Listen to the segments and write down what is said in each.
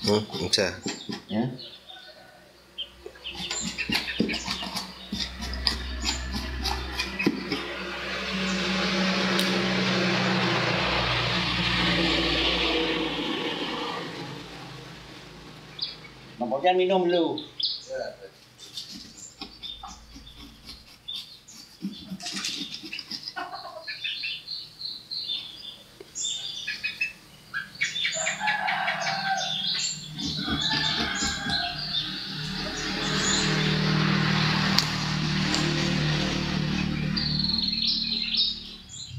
Macam. Ya. Nampak jangan minum dulu.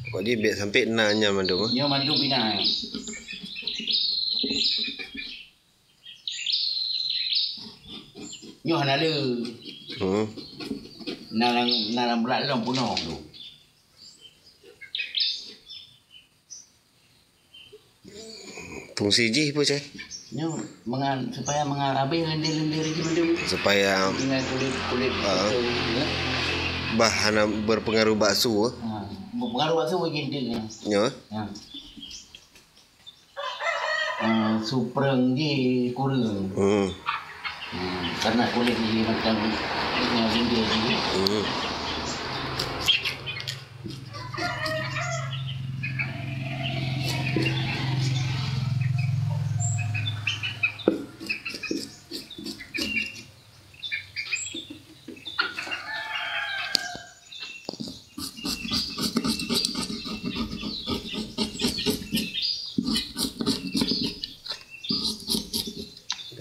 Kok dia biar sampai nanya mandum. Nyo mandu pinang. Nyo hana le. Nalang berat dalam punong tu. Fungsi ji apa cai? Nyo supaya mengarabi lendir-lendir lagi mandu. Supaya Dengan kulit tu, ya. bahan berpengaruh bakso. Berpengaruh bakso begini dia. Ya. Supreng di kurang. Karena kulit ni macam dengan lendir ni.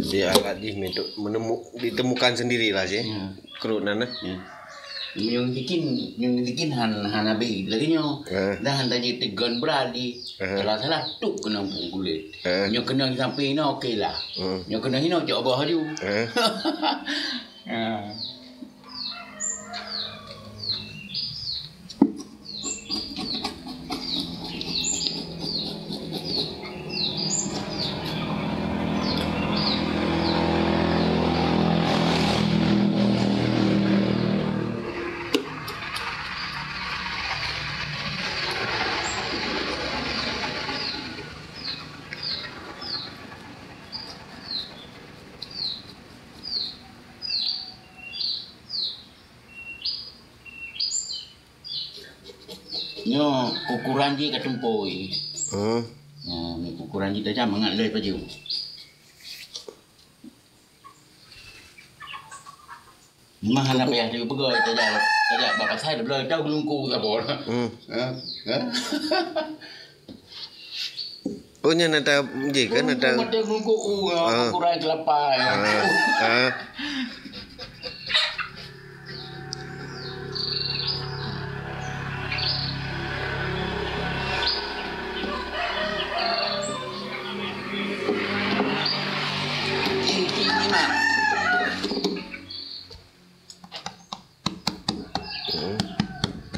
Dia alat ditemukan sendirilah sih. Kerunan nah. Yung bikin han abi lagi nyo dah han tadi tegon beradi salah tuk kena kulit nyo kena sampai no okey lah nyo kena hino coba haju nyo ukuran dia katumpoi. Ni ukuran dia dah mangat le paju. Mahal apa ya dia pegai tajak bapak saya dah tahu gelungku tak boleh. Oh nya nada je kan ada. Mata gelungku ukuran kelapa.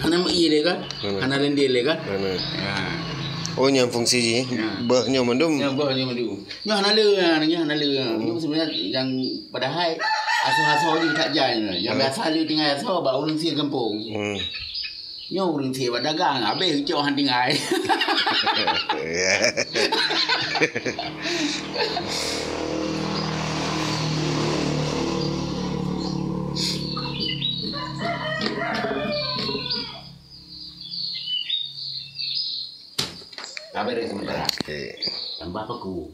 Hana iya le kan? Hana lendir le kan? Oh nya fungsi ji. Bahnya mandum. Ya bahnya mandum. Nya hana le, Itu sebenarnya yang padahal asuh-asuh dia tak jalan. Yang biasa dia tinggal asuh baru orang sia kampung. Nya orang sia buat dagang, habis hijau han tinggal. Kabar sementara. Tambah paku.